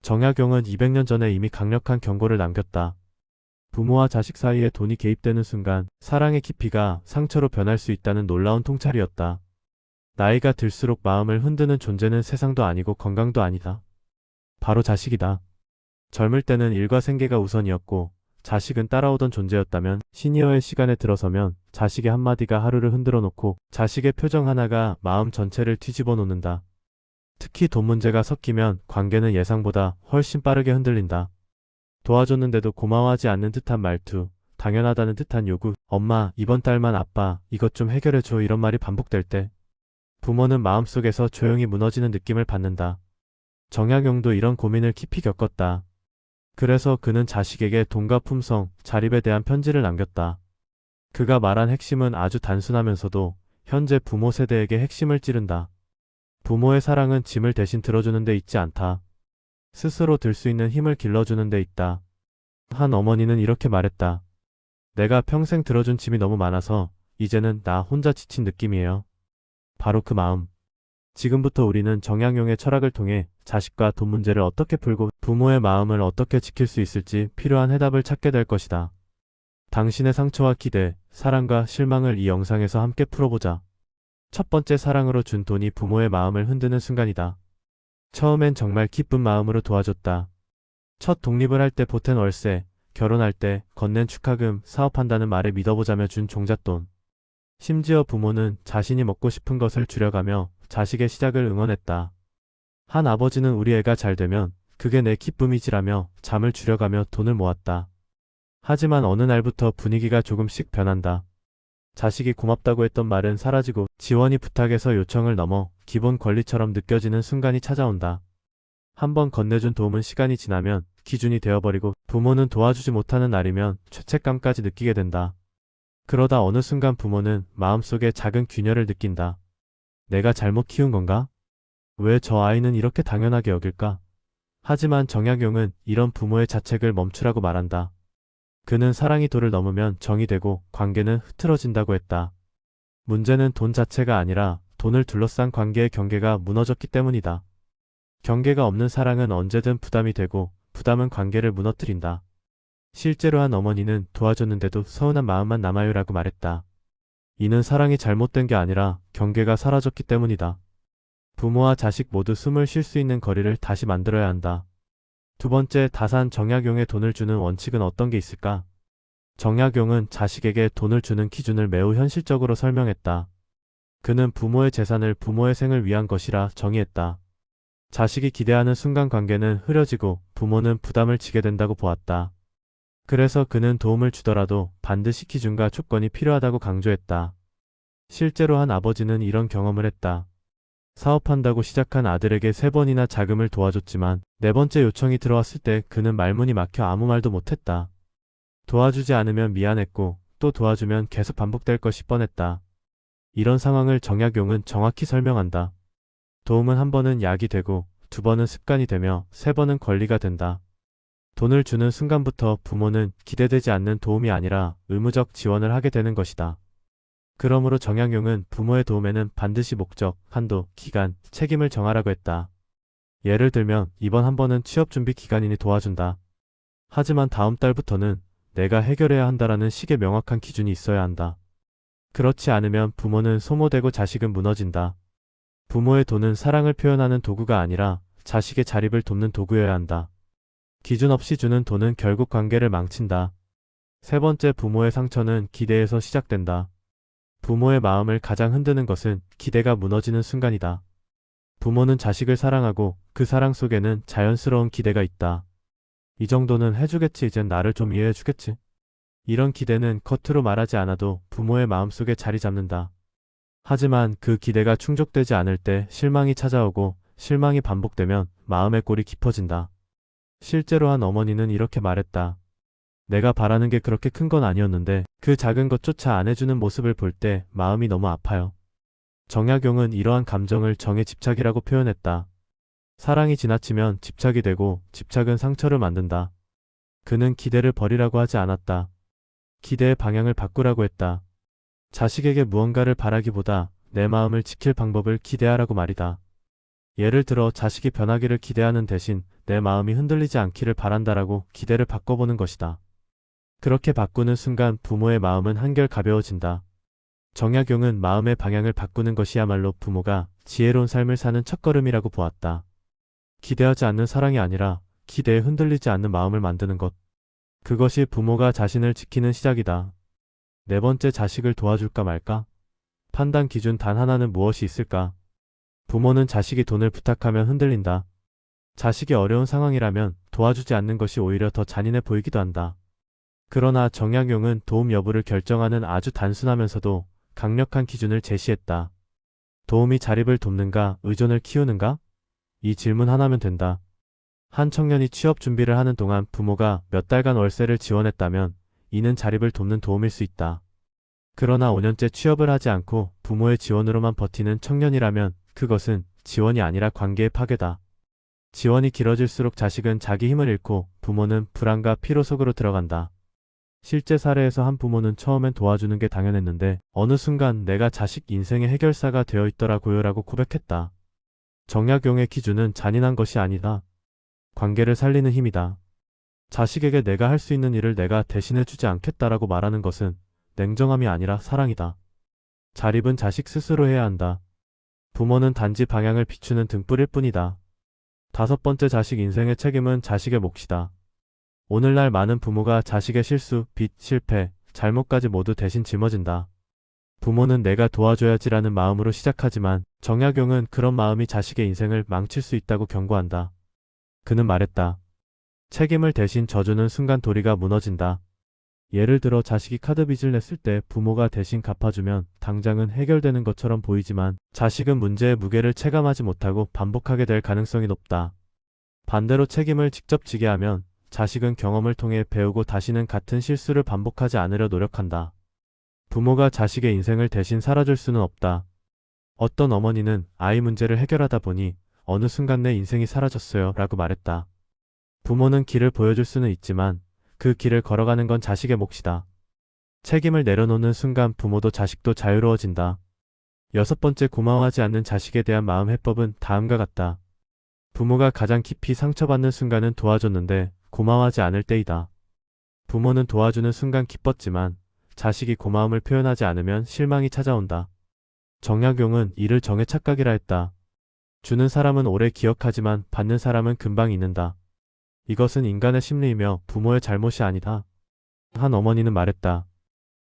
정약용은 200년 전에 이미 강력한 경고를 남겼다. 부모와 자식 사이에 돈이 개입되는 순간 사랑의 깊이가 상처로 변할 수 있다는 놀라운 통찰이었다. 나이가 들수록 마음을 흔드는 존재는 세상도 아니고 건강도 아니다. 바로 자식이다. 젊을 때는 일과 생계가 우선이었고 자식은 따라오던 존재였다면 시니어의 시간에 들어서면 자식의 한마디가 하루를 흔들어 놓고 자식의 표정 하나가 마음 전체를 뒤집어 놓는다. 특히 돈 문제가 섞이면 관계는 예상보다 훨씬 빠르게 흔들린다. 도와줬는데도 고마워하지 않는 듯한 말투, 당연하다는 듯한 요구, 엄마, 이번 달만 아빠, 이것 좀 해결해줘 이런 말이 반복될 때 부모는 마음속에서 조용히 무너지는 느낌을 받는다. 정약용도 이런 고민을 깊이 겪었다. 그래서 그는 자식에게 돈과 품성, 자립에 대한 편지를 남겼다. 그가 말한 핵심은 아주 단순하면서도 현재 부모 세대에게 핵심을 찌른다. 부모의 사랑은 짐을 대신 들어주는 데 있지 않다. 스스로 들 수 있는 힘을 길러주는 데 있다. 한 어머니는 이렇게 말했다. 내가 평생 들어준 짐이 너무 많아서 이제는 나 혼자 지친 느낌이에요. 바로 그 마음. 지금부터 우리는 정약용의 철학을 통해 자식과 돈 문제를 어떻게 풀고 부모의 마음을 어떻게 지킬 수 있을지 필요한 해답을 찾게 될 것이다. 당신의 상처와 기대, 사랑과 실망을 이 영상에서 함께 풀어보자. 첫 번째, 사랑으로 준 돈이 부모의 마음을 흔드는 순간이다. 처음엔 정말 기쁜 마음으로 도와줬다. 첫 독립을 할 때 보탠 월세, 결혼할 때 건넨 축하금, 사업한다는 말에 믿어보자며 준 종잣돈. 심지어 부모는 자신이 먹고 싶은 것을 줄여가며 자식의 시작을 응원했다. 한 아버지는 우리 애가 잘 되면 그게 내 기쁨이지라며 잠을 줄여가며 돈을 모았다. 하지만 어느 날부터 분위기가 조금씩 변한다. 자식이 고맙다고 했던 말은 사라지고 지원이 부탁에서 요청을 넘어 기본 권리처럼 느껴지는 순간이 찾아온다. 한번 건네준 도움은 시간이 지나면 기준이 되어버리고 부모는 도와주지 못하는 날이면 죄책감까지 느끼게 된다. 그러다 어느 순간 부모는 마음속에 작은 균열을 느낀다. 내가 잘못 키운 건가? 왜 저 아이는 이렇게 당연하게 여길까? 하지만 정약용은 이런 부모의 자책을 멈추라고 말한다. 그는 사랑이 도를 넘으면 정이 되고 관계는 흐트러진다고 했다. 문제는 돈 자체가 아니라 돈을 둘러싼 관계의 경계가 무너졌기 때문이다. 경계가 없는 사랑은 언제든 부담이 되고 부담은 관계를 무너뜨린다. 실제로 한 어머니는 도와줬는데도 서운한 마음만 남아요라고 말했다. 이는 사랑이 잘못된 게 아니라 경계가 사라졌기 때문이다. 부모와 자식 모두 숨을 쉴 수 있는 거리를 다시 만들어야 한다. 두 번째, 다산 정약용의 돈을 주는 원칙은 어떤 게 있을까? 정약용은 자식에게 돈을 주는 기준을 매우 현실적으로 설명했다. 그는 부모의 재산을 부모의 생을 위한 것이라 정의했다. 자식이 기대하는 순간 관계는 흐려지고 부모는 부담을 지게 된다고 보았다. 그래서 그는 도움을 주더라도 반드시 기준과 조건이 필요하다고 강조했다. 실제로 한 아버지는 이런 경험을 했다. 사업한다고 시작한 아들에게 3번이나 자금을 도와줬지만 4번째 요청이 들어왔을 때 그는 말문이 막혀 아무 말도 못했다. 도와주지 않으면 미안했고 또 도와주면 계속 반복될 것이 뻔했다. 이런 상황을 정약용은 정확히 설명한다. 도움은 한 번은 약이 되고 2번은 습관이 되며 3번은 권리가 된다. 돈을 주는 순간부터 부모는 기대되지 않는 도움이 아니라 의무적 지원을 하게 되는 것이다. 그러므로 정약용은 부모의 도움에는 반드시 목적, 한도, 기간, 책임을 정하라고 했다. 예를 들면 이번 한 번은 취업 준비 기간이니 도와준다. 하지만 다음 달부터는 내가 해결해야 한다라는 식의 명확한 기준이 있어야 한다. 그렇지 않으면 부모는 소모되고 자식은 무너진다. 부모의 돈은 사랑을 표현하는 도구가 아니라 자식의 자립을 돕는 도구여야 한다. 기준 없이 주는 돈은 결국 관계를 망친다. 세 번째, 부모의 상처는 기대에서 시작된다. 부모의 마음을 가장 흔드는 것은 기대가 무너지는 순간이다. 부모는 자식을 사랑하고 그 사랑 속에는 자연스러운 기대가 있다. 이 정도는 해주겠지, 이젠 나를 좀 이해해주겠지. 이런 기대는 겉으로 말하지 않아도 부모의 마음속에 자리 잡는다. 하지만 그 기대가 충족되지 않을 때 실망이 찾아오고 실망이 반복되면 마음의 골이 깊어진다. 실제로 한 어머니는 이렇게 말했다. 내가 바라는 게 그렇게 큰 건 아니었는데 그 작은 것조차 안 해주는 모습을 볼 때 마음이 너무 아파요. 정약용은 이러한 감정을 정의 집착이라고 표현했다. 사랑이 지나치면 집착이 되고 집착은 상처를 만든다. 그는 기대를 버리라고 하지 않았다. 기대의 방향을 바꾸라고 했다. 자식에게 무언가를 바라기보다 내 마음을 지킬 방법을 기대하라고 말이다. 예를 들어 자식이 변하기를 기대하는 대신 내 마음이 흔들리지 않기를 바란다라고 기대를 바꿔보는 것이다. 그렇게 바꾸는 순간 부모의 마음은 한결 가벼워진다. 정약용은 마음의 방향을 바꾸는 것이야말로 부모가 지혜로운 삶을 사는 첫걸음이라고 보았다. 기대하지 않는 사랑이 아니라 기대에 흔들리지 않는 마음을 만드는 것. 그것이 부모가 자신을 지키는 시작이다. 네 번째, 자식을 도와줄까 말까? 판단 기준 단 하나는 무엇이 있을까? 부모는 자식이 돈을 부탁하면 흔들린다. 자식이 어려운 상황이라면 도와주지 않는 것이 오히려 더 잔인해 보이기도 한다. 그러나 정약용은 도움 여부를 결정하는 아주 단순하면서도 강력한 기준을 제시했다. 도움이 자립을 돕는가, 의존을 키우는가? 이 질문 하나면 된다. 한 청년이 취업 준비를 하는 동안 부모가 몇 달간 월세를 지원했다면 이는 자립을 돕는 도움일 수 있다. 그러나 5년째 취업을 하지 않고 부모의 지원으로만 버티는 청년이라면 그것은 지원이 아니라 관계의 파괴다. 지원이 길어질수록 자식은 자기 힘을 잃고 부모는 불안과 피로 속으로 들어간다. 실제 사례에서 한 부모는 처음엔 도와주는 게 당연했는데 어느 순간 내가 자식 인생의 해결사가 되어 있더라고요라고 고백했다. 정약용의 기준은 잔인한 것이 아니다. 관계를 살리는 힘이다. 자식에게 내가 할 수 있는 일을 내가 대신해주지 않겠다라고 말하는 것은 냉정함이 아니라 사랑이다. 자립은 자식 스스로 해야 한다. 부모는 단지 방향을 비추는 등불일 뿐이다. 다섯 번째, 자식 인생의 책임은 자식의 몫이다. 오늘날 많은 부모가 자식의 실수, 빚, 실패, 잘못까지 모두 대신 짊어진다. 부모는 내가 도와줘야지라는 마음으로 시작하지만 정약용은 그런 마음이 자식의 인생을 망칠 수 있다고 경고한다. 그는 말했다. 책임을 대신 져주는 순간 도리가 무너진다. 예를 들어 자식이 카드 빚을 냈을 때 부모가 대신 갚아주면 당장은 해결되는 것처럼 보이지만 자식은 문제의 무게를 체감하지 못하고 반복하게 될 가능성이 높다. 반대로 책임을 직접 지게 하면 자식은 경험을 통해 배우고 다시는 같은 실수를 반복하지 않으려 노력한다. 부모가 자식의 인생을 대신 살아줄 수는 없다. 어떤 어머니는 아이 문제를 해결하다 보니 어느 순간 내 인생이 사라졌어요 라고 말했다. 부모는 길을 보여줄 수는 있지만 그 길을 걸어가는 건 자식의 몫이다. 책임을 내려놓는 순간 부모도 자식도 자유로워진다. 여섯 번째, 고마워하지 않는 자식에 대한 마음 해법은 다음과 같다. 부모가 가장 깊이 상처받는 순간은 도와줬는데 고마워하지 않을 때이다. 부모는 도와주는 순간 기뻤지만 자식이 고마움을 표현하지 않으면 실망이 찾아온다. 정약용은 이를 정의 착각이라 했다. 주는 사람은 오래 기억하지만 받는 사람은 금방 잊는다. 이것은 인간의 심리이며 부모의 잘못이 아니다. 한 어머니는 말했다.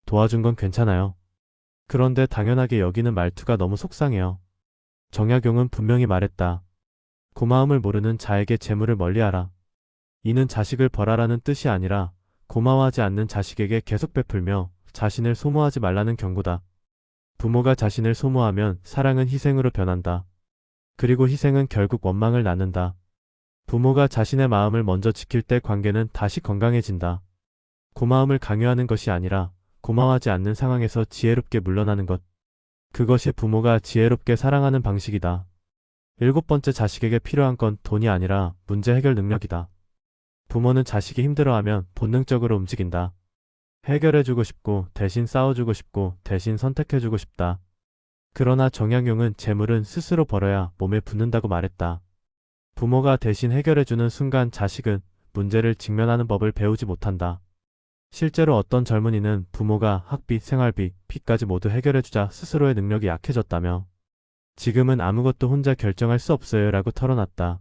도와준 건 괜찮아요. 그런데 당연하게 여기는 말투가 너무 속상해요. 정약용은 분명히 말했다. 고마움을 모르는 자에게 재물을 멀리하라. 이는 자식을 벌하라는 뜻이 아니라 고마워하지 않는 자식에게 계속 베풀며 자신을 소모하지 말라는 경고다. 부모가 자신을 소모하면 사랑은 희생으로 변한다. 그리고 희생은 결국 원망을 낳는다. 부모가 자신의 마음을 먼저 지킬 때 관계는 다시 건강해진다. 고마움을 강요하는 것이 아니라 고마워하지 않는 상황에서 지혜롭게 물러나는 것. 그것이 부모가 지혜롭게 사랑하는 방식이다. 일곱 번째, 자식에게 필요한 건 돈이 아니라 문제 해결 능력이다. 부모는 자식이 힘들어하면 본능적으로 움직인다. 해결해주고 싶고 대신 싸워주고 싶고 대신 선택해주고 싶다. 그러나 정약용은 재물은 스스로 벌어야 몸에 붙는다고 말했다. 부모가 대신 해결해주는 순간 자식은 문제를 직면하는 법을 배우지 못한다. 실제로 어떤 젊은이는 부모가 학비, 생활비, 빚까지 모두 해결해주자 스스로의 능력이 약해졌다며 지금은 아무것도 혼자 결정할 수 없어요 라고 털어놨다.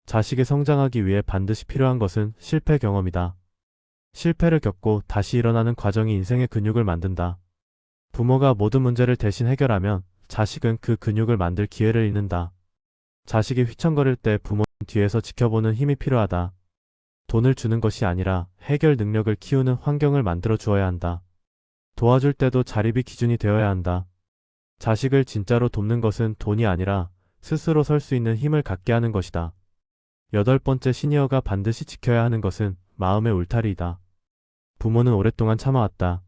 자식이 성장하기 위해 반드시 필요한 것은 실패 경험이다. 실패를 겪고 다시 일어나는 과정이 인생의 근육을 만든다. 부모가 모든 문제를 대신 해결하면 자식은 그 근육을 만들 기회를 잃는다. 자식이 휘청거릴 때 부모는 뒤에서 지켜보는 힘이 필요하다. 돈을 주는 것이 아니라 해결 능력을 키우는 환경을 만들어 주어야 한다. 도와줄 때도 자립이 기준이 되어야 한다. 자식을 진짜로 돕는 것은 돈이 아니라 스스로 설 수 있는 힘을 갖게 하는 것이다. 여덟 번째, 시니어가 반드시 지켜야 하는 것은 마음의 울타리이다. 부모는 오랫동안 참아왔다.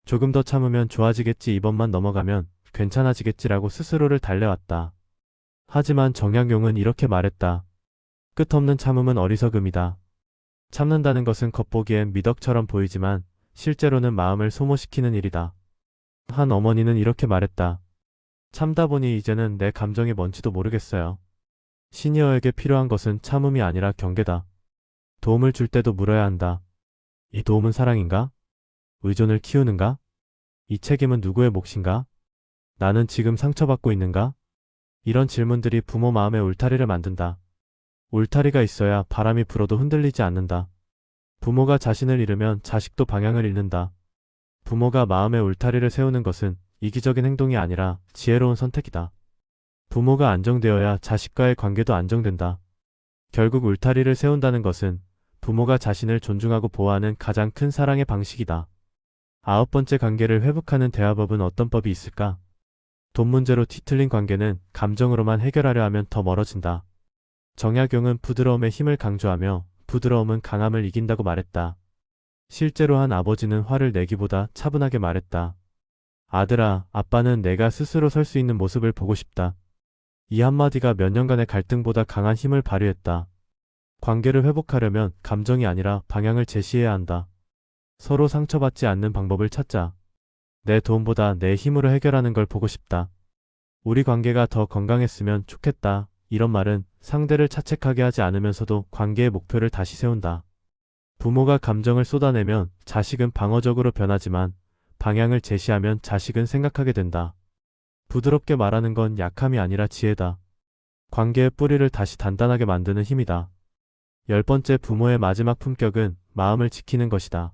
조금 더 참으면 좋아지겠지, 이번만 넘어가면 괜찮아지겠지라고 스스로를 달래왔다. 하지만 정약용은 이렇게 말했다. 끝없는 참음은 어리석음이다. 참는다는 것은 겉보기엔 미덕처럼 보이지만 실제로는 마음을 소모시키는 일이다. 한 어머니는 이렇게 말했다. 참다 보니 이제는 내 감정이 뭔지도 모르겠어요. 시니어에게 필요한 것은 참음이 아니라 경계다. 도움을 줄 때도 물어야 한다. 이 도움은 사랑인가? 의존을 키우는가? 이 책임은 누구의 몫인가? 나는 지금 상처받고 있는가? 이런 질문들이 부모 마음의 울타리를 만든다. 울타리가 있어야 바람이 불어도 흔들리지 않는다. 부모가 자신을 잃으면 자식도 방향을 잃는다. 부모가 마음의 울타리를 세우는 것은 이기적인 행동이 아니라 지혜로운 선택이다. 부모가 안정되어야 자식과의 관계도 안정된다. 결국 울타리를 세운다는 것은 부모가 자신을 존중하고 보호하는 가장 큰 사랑의 방식이다. 9번째, 관계를 회복하는 대화법은 어떤 법이 있을까? 돈 문제로 뒤틀린 관계는 감정으로만 해결하려 하면 더 멀어진다. 정약용은 부드러움의 힘을 강조하며 부드러움은 강함을 이긴다고 말했다. 실제로 한 아버지는 화를 내기보다 차분하게 말했다. 아들아, 아빠는 내가 스스로 설 수 있는 모습을 보고 싶다. 이 한마디가 몇 년간의 갈등보다 강한 힘을 발휘했다. 관계를 회복하려면 감정이 아니라 방향을 제시해야 한다. 서로 상처받지 않는 방법을 찾자. 내 도움보다 내 힘으로 해결하는 걸 보고 싶다. 우리 관계가 더 건강했으면 좋겠다. 이런 말은 상대를 자책하게 하지 않으면서도 관계의 목표를 다시 세운다. 부모가 감정을 쏟아내면 자식은 방어적으로 변하지만 방향을 제시하면 자식은 생각하게 된다. 부드럽게 말하는 건 약함이 아니라 지혜다. 관계의 뿌리를 다시 단단하게 만드는 힘이다. 10번째, 부모의 마지막 품격은 마음을 지키는 것이다.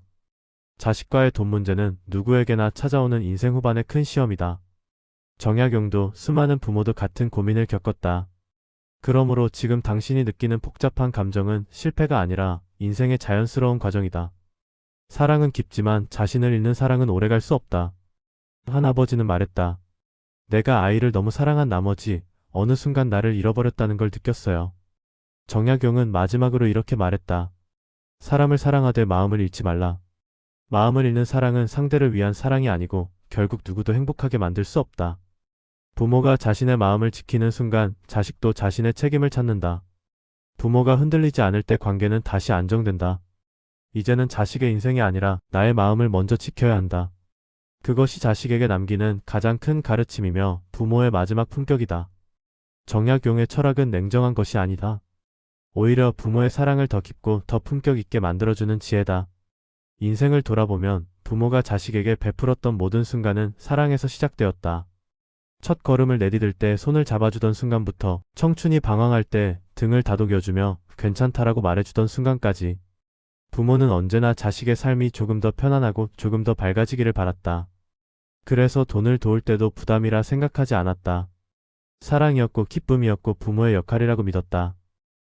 자식과의 돈 문제는 누구에게나 찾아오는 인생 후반의 큰 시험이다. 정약용도 수많은 부모도 같은 고민을 겪었다. 그러므로 지금 당신이 느끼는 복잡한 감정은 실패가 아니라 인생의 자연스러운 과정이다. 사랑은 깊지만 자신을 잃는 사랑은 오래갈 수 없다. 한 아버지는 말했다. 내가 아이를 너무 사랑한 나머지 어느 순간 나를 잃어버렸다는 걸 느꼈어요. 정약용은 마지막으로 이렇게 말했다. 사람을 사랑하되 마음을 잃지 말라. 마음을 잃는 사랑은 상대를 위한 사랑이 아니고 결국 누구도 행복하게 만들 수 없다. 부모가 자신의 마음을 지키는 순간 자식도 자신의 책임을 찾는다. 부모가 흔들리지 않을 때 관계는 다시 안정된다. 이제는 자식의 인생이 아니라 나의 마음을 먼저 지켜야 한다. 그것이 자식에게 남기는 가장 큰 가르침이며 부모의 마지막 품격이다. 정약용의 철학은 냉정한 것이 아니다. 오히려 부모의 사랑을 더 깊고 더 품격 있게 만들어주는 지혜다. 인생을 돌아보면 부모가 자식에게 베풀었던 모든 순간은 사랑에서 시작되었다. 첫 걸음을 내디딜 때 손을 잡아주던 순간부터 청춘이 방황할 때 등을 다독여주며 괜찮다라고 말해주던 순간까지 부모는 언제나 자식의 삶이 조금 더 편안하고 조금 더 밝아지기를 바랐다. 그래서 돈을 도울 때도 부담이라 생각하지 않았다. 사랑이었고 기쁨이었고 부모의 역할이라고 믿었다.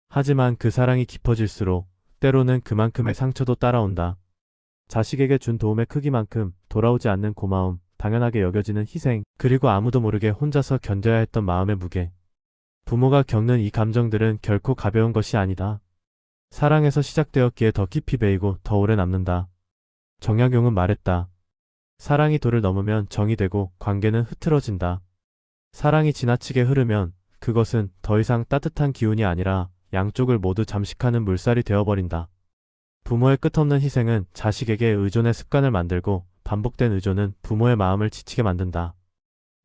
하지만 그 사랑이 깊어질수록 때로는 그만큼의 상처도 따라온다. 자식에게 준 도움의 크기만큼 돌아오지 않는 고마움, 당연하게 여겨지는 희생, 그리고 아무도 모르게 혼자서 견뎌야 했던 마음의 무게. 부모가 겪는 이 감정들은 결코 가벼운 것이 아니다. 사랑에서 시작되었기에 더 깊이 배이고 더 오래 남는다. 정약용은 말했다. 사랑이 도를 넘으면 정이 되고 관계는 흐트러진다. 사랑이 지나치게 흐르면 그것은 더 이상 따뜻한 기운이 아니라 양쪽을 모두 잠식하는 물살이 되어버린다. 부모의 끝없는 희생은 자식에게 의존의 습관을 만들고 반복된 의존은 부모의 마음을 지치게 만든다.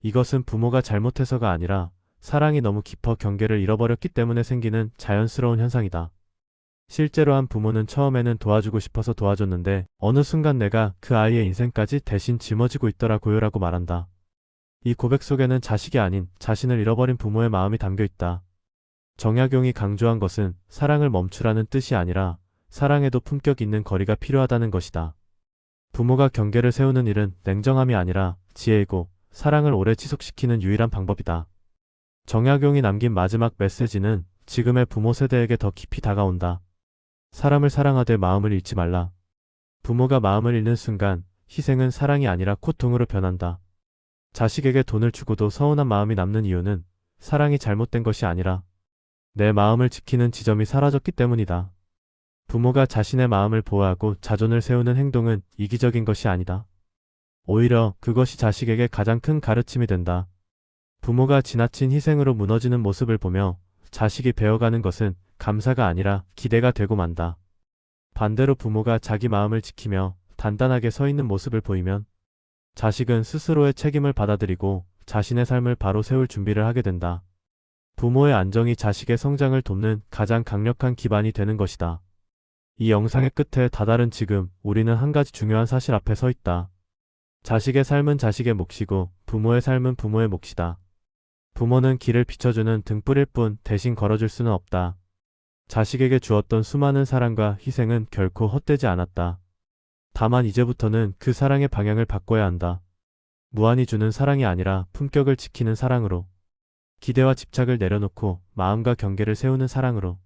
이것은 부모가 잘못해서가 아니라 사랑이 너무 깊어 경계를 잃어버렸기 때문에 생기는 자연스러운 현상이다. 실제로 한 부모는 처음에는 도와주고 싶어서 도와줬는데 어느 순간 내가 그 아이의 인생까지 대신 짊어지고 있더라고요라고 말한다. 이 고백 속에는 자식이 아닌 자신을 잃어버린 부모의 마음이 담겨 있다. 정약용이 강조한 것은 사랑을 멈추라는 뜻이 아니라 사랑에도 품격 있는 거리가 필요하다는 것이다. 부모가 경계를 세우는 일은 냉정함이 아니라 지혜이고 사랑을 오래 지속시키는 유일한 방법이다. 정약용이 남긴 마지막 메시지는 지금의 부모 세대에게 더 깊이 다가온다. 사람을 사랑하되 마음을 잃지 말라. 부모가 마음을 잃는 순간 희생은 사랑이 아니라 고통으로 변한다. 자식에게 돈을 주고도 서운한 마음이 남는 이유는 사랑이 잘못된 것이 아니라 내 마음을 지키는 지점이 사라졌기 때문이다. 부모가 자신의 마음을 보호하고 자존을 세우는 행동은 이기적인 것이 아니다. 오히려 그것이 자식에게 가장 큰 가르침이 된다. 부모가 지나친 희생으로 무너지는 모습을 보며 자식이 배워가는 것은 감사가 아니라 기대가 되고 만다. 반대로 부모가 자기 마음을 지키며 단단하게 서 있는 모습을 보이면 자식은 스스로의 책임을 받아들이고 자신의 삶을 바로 세울 준비를 하게 된다. 부모의 안정이 자식의 성장을 돕는 가장 강력한 기반이 되는 것이다. 이 영상의 끝에 다다른 지금 우리는 한 가지 중요한 사실 앞에 서 있다. 자식의 삶은 자식의 몫이고 부모의 삶은 부모의 몫이다. 부모는 길을 비춰주는 등불일 뿐 대신 걸어줄 수는 없다. 자식에게 주었던 수많은 사랑과 희생은 결코 헛되지 않았다. 다만 이제부터는 그 사랑의 방향을 바꿔야 한다. 무한히 주는 사랑이 아니라 품격을 지키는 사랑으로. 기대와 집착을 내려놓고 마음과 경계를 세우는 사랑으로.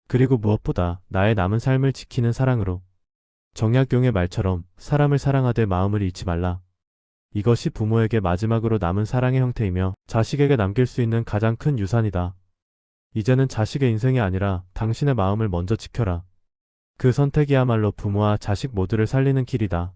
그리고 무엇보다 나의 남은 삶을 지키는 사랑으로. 정약용의 말처럼 사람을 사랑하되 마음을 잃지 말라. 이것이 부모에게 마지막으로 남은 사랑의 형태이며 자식에게 남길 수 있는 가장 큰 유산이다. 이제는 자식의 인생이 아니라 당신의 마음을 먼저 지켜라. 그 선택이야말로 부모와 자식 모두를 살리는 길이다.